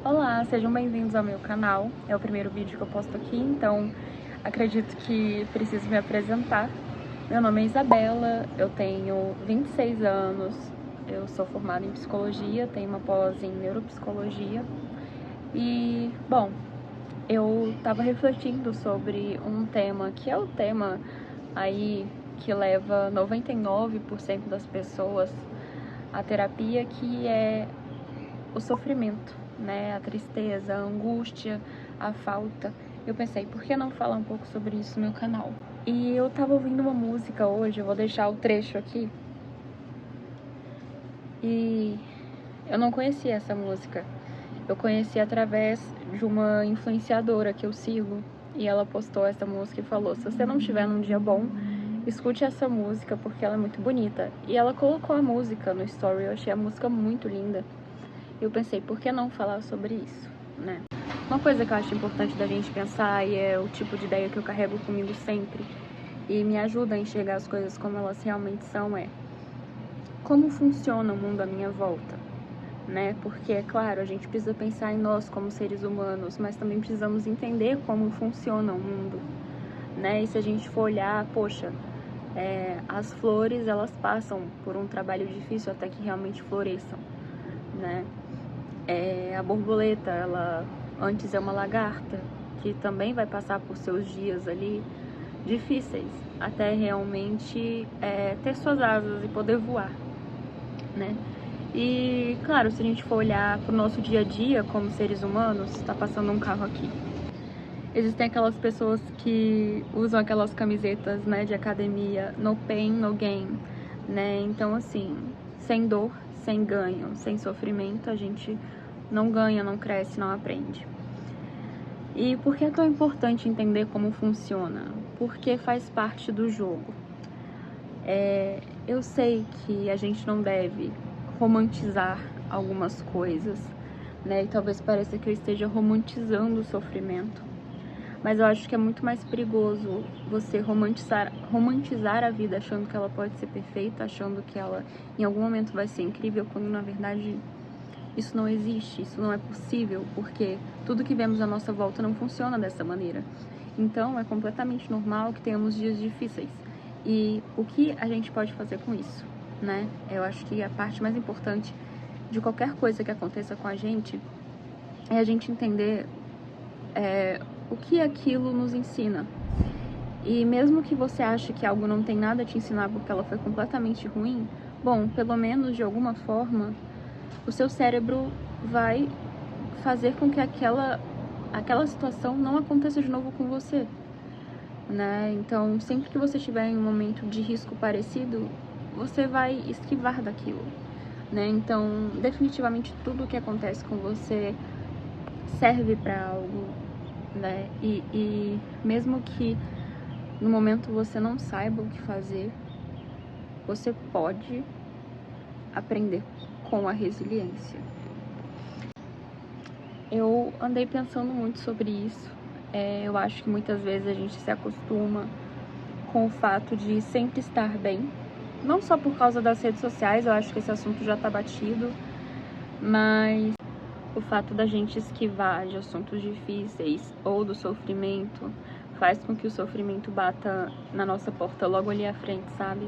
Olá, sejam bem-vindos ao meu canal. É o primeiro vídeo que eu posto aqui, então acredito que preciso me apresentar. Meu nome é Isabela, eu tenho 26 anos, eu sou formada em psicologia, tenho uma pós em neuropsicologia. E, bom, eu estava refletindo sobre um tema que é o tema aí que leva 99% das pessoas à terapia, que é o sofrimento, né? A tristeza, a angústia, a falta. Eu pensei, por que não falar um pouco sobre isso no meu canal? E eu tava ouvindo uma música hoje, eu vou deixar o trecho aqui. E eu não conhecia essa música. Eu conheci através de uma influenciadora que eu sigo. E ela postou essa música e falou: se você não estiver num dia bom, escute essa música porque ela é muito bonita. E ela colocou a música no story, eu achei a música muito linda. Eu pensei, por que não falar sobre isso, né? Uma coisa que eu acho importante da gente pensar, e é o tipo de ideia que eu carrego comigo sempre, e me ajuda a enxergar as coisas como elas realmente são, é como funciona o mundo à minha volta, né? Porque, é claro, a gente precisa pensar em nós como seres humanos, mas também precisamos entender como funciona o mundo, né? E se a gente for olhar, poxa, as flores, elas passam por um trabalho difícil até que realmente floresçam, né? A borboleta, ela antes é uma lagarta, que também vai passar por seus dias ali difíceis, até realmente ter suas asas e poder voar, né? E, claro, se a gente for olhar pro nosso dia a dia como seres humanos, tá passando um carro aqui. Existem aquelas pessoas que usam aquelas camisetas, né, de academia, no pain, no gain, né? Então, assim, sem dor, sem ganho, sem sofrimento, a gente não ganha, não cresce, não aprende. E por que é tão importante entender como funciona? Porque faz parte do jogo. Eu sei que a gente não deve romantizar algumas coisas, né? E talvez pareça que eu esteja romantizando o sofrimento. Mas eu acho que é muito mais perigoso você romantizar a vida achando que ela pode ser perfeita, achando que ela em algum momento vai ser incrível, quando na verdade isso não existe, isso não é possível, porque tudo que vemos à nossa volta não funciona dessa maneira. Então é completamente normal que tenhamos dias difíceis. E o que a gente pode fazer com isso, né? Eu acho que a parte mais importante de qualquer coisa que aconteça com a gente é a gente entender o que aquilo nos ensina. E mesmo que você ache que algo não tem nada a te ensinar porque ela foi completamente ruim, bom, pelo menos de alguma forma, o seu cérebro vai fazer com que aquela situação não aconteça de novo com você, né? Então, sempre que você estiver em um momento de risco parecido, você vai esquivar daquilo, né? Então, definitivamente tudo o que acontece com você serve para algo, né? E mesmo que no momento você não saiba o que fazer, você pode aprender com a resiliência. Eu andei pensando muito sobre isso. Eu acho que muitas vezes a gente se acostuma com o fato de sempre estar bem. Não só por causa das redes sociais, eu acho que esse assunto já tá batido, mas o fato da gente esquivar de assuntos difíceis ou do sofrimento faz com que o sofrimento bata na nossa porta logo ali à frente, sabe?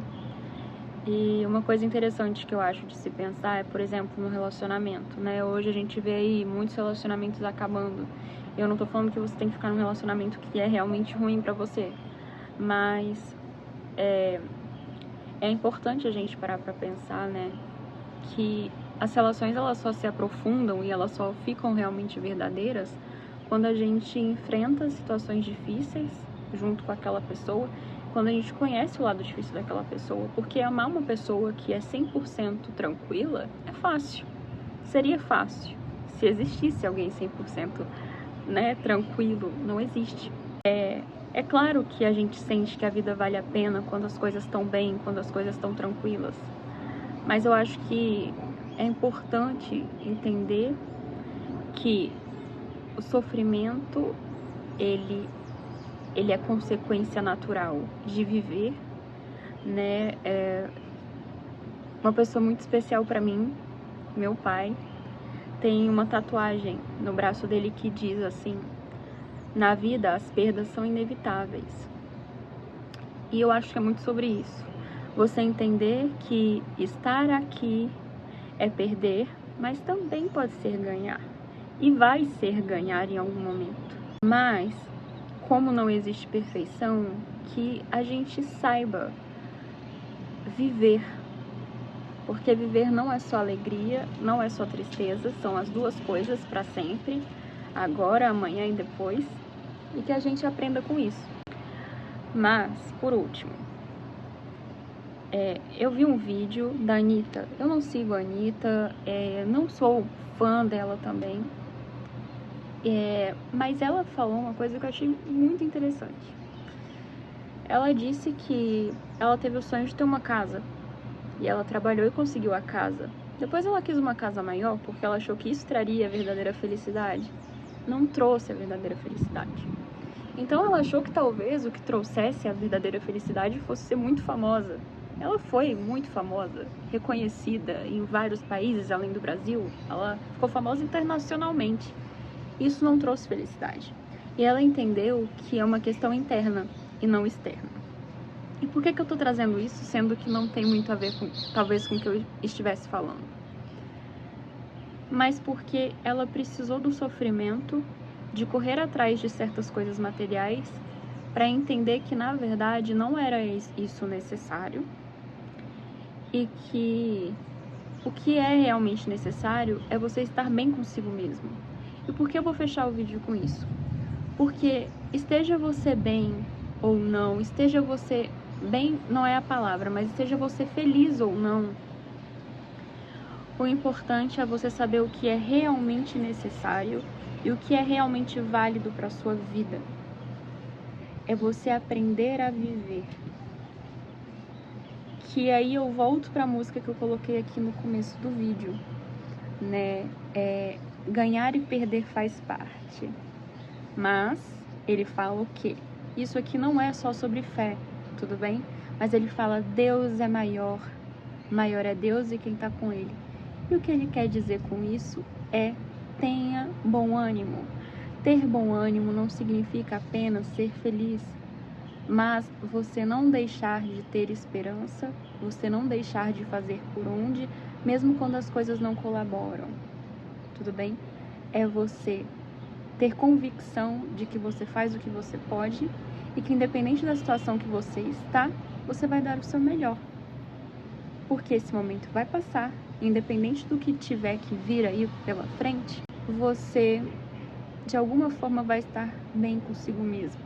E uma coisa interessante que eu acho de se pensar é, por exemplo, no relacionamento, né? Hoje a gente vê aí muitos relacionamentos acabando. Eu não tô falando que você tem que ficar num relacionamento que é realmente ruim pra você, mas é importante a gente parar pra pensar, né? Que as relações, elas só se aprofundam e elas só ficam realmente verdadeiras quando a gente enfrenta situações difíceis junto com aquela pessoa, quando a gente conhece o lado difícil daquela pessoa. Porque amar uma pessoa que é 100% tranquila é fácil. Seria fácil se existisse alguém 100%, né, tranquilo. Não existe. É claro que a gente sente que a vida vale a pena quando as coisas estão bem, quando as coisas estão tranquilas. Mas eu acho que é importante entender que o sofrimento, ele é consequência natural de viver, né? Uma pessoa muito especial pra mim, meu pai, tem uma tatuagem no braço dele que diz assim: na vida as perdas são inevitáveis. E eu acho que é muito sobre isso. Você entender que estar aqui é perder, mas também pode ser ganhar. E vai ser ganhar em algum momento. Mas, como não existe perfeição, que a gente saiba viver. Porque viver não é só alegria, não é só tristeza, são as duas coisas para sempre, agora, amanhã e depois, e que a gente aprenda com isso. Mas, por último, eu vi um vídeo da Anitta. Eu não sigo a Anitta, não sou fã dela também, mas ela falou uma coisa que eu achei muito interessante. Ela disse que ela teve o sonho de ter uma casa, e ela trabalhou e conseguiu a casa. Depois ela quis uma casa maior, porque ela achou que isso traria a verdadeira felicidade. Não trouxe a verdadeira felicidade. Então ela achou que talvez o que trouxesse a verdadeira felicidade fosse ser muito famosa. Ela foi muito famosa, reconhecida em vários países além do Brasil. Ela ficou famosa internacionalmente. Isso não trouxe felicidade. E ela entendeu que é uma questão interna e não externa. E por que eu tô trazendo isso, sendo que não tem muito a ver com, talvez, com o que eu estivesse falando? Mas porque ela precisou do sofrimento, de correr atrás de certas coisas materiais, para entender que, na verdade, não era isso necessário, e que o que é realmente necessário é você estar bem consigo mesmo. E por que eu vou fechar o vídeo com isso? Porque esteja você bem ou não, esteja você bem, não é a palavra, mas esteja você feliz ou não, o importante é você saber o que é realmente necessário e o que é realmente válido para a sua vida. É você aprender a viver. Que aí eu volto para a música que eu coloquei aqui no começo do vídeo, né? Ganhar e perder faz parte. Mas ele fala o quê? Isso aqui não é só sobre fé, tudo bem? Mas ele fala: Deus é maior, maior é Deus e quem está com ele. E o que ele quer dizer com isso é: tenha bom ânimo. Ter bom ânimo não significa apenas ser feliz, mas você não deixar de ter esperança, você não deixar de fazer por onde, mesmo quando as coisas não colaboram, tudo bem? É você ter convicção de que você faz o que você pode e que, independente da situação que você está, você vai dar o seu melhor. Porque esse momento vai passar, independente do que tiver que vir aí pela frente, você, de alguma forma, vai estar bem consigo mesmo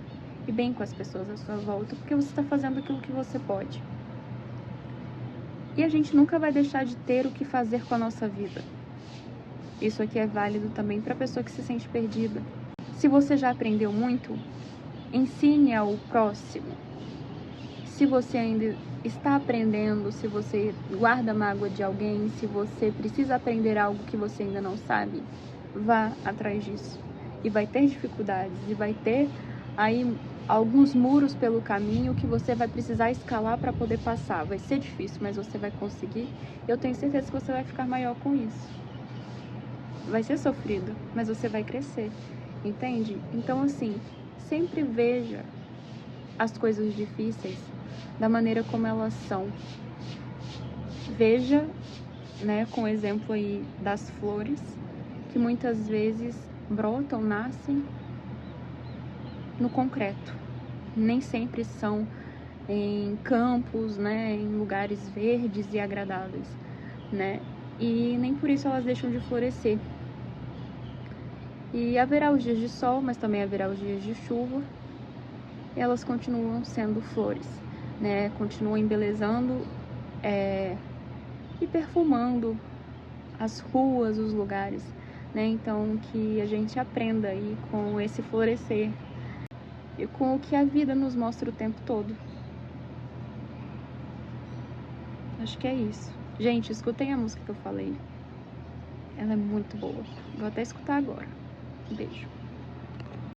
e bem com as pessoas à sua volta, porque você está fazendo aquilo que você pode. E a gente nunca vai deixar de ter o que fazer com a nossa vida. Isso aqui é válido também para a pessoa que se sente perdida. Se você já aprendeu muito, ensine ao próximo. Se você ainda está aprendendo, se você guarda mágoa de alguém, se você precisa aprender algo que você ainda não sabe, vá atrás disso. E vai ter dificuldades, e vai ter aí alguns muros pelo caminho que você vai precisar escalar para poder passar. Vai ser difícil, mas você vai conseguir. Eu tenho certeza que você vai ficar maior com isso. Vai ser sofrido, mas você vai crescer, entende? Então, assim, sempre veja as coisas difíceis da maneira como elas são. Veja, né, com o exemplo aí das flores, que muitas vezes brotam, nascem no concreto. Nem sempre são em campos, né, em lugares verdes e agradáveis, né? E nem por isso elas deixam de florescer. E haverá os dias de sol, mas também haverá os dias de chuva. E elas continuam sendo flores, né? Continuam embelezando e perfumando as ruas, os lugares, né? Então, que a gente aprenda aí com esse florescer e com o que a vida nos mostra o tempo todo. Acho que é isso. Gente, escutem a música que eu falei. Ela é muito boa. Vou até escutar agora. Beijo.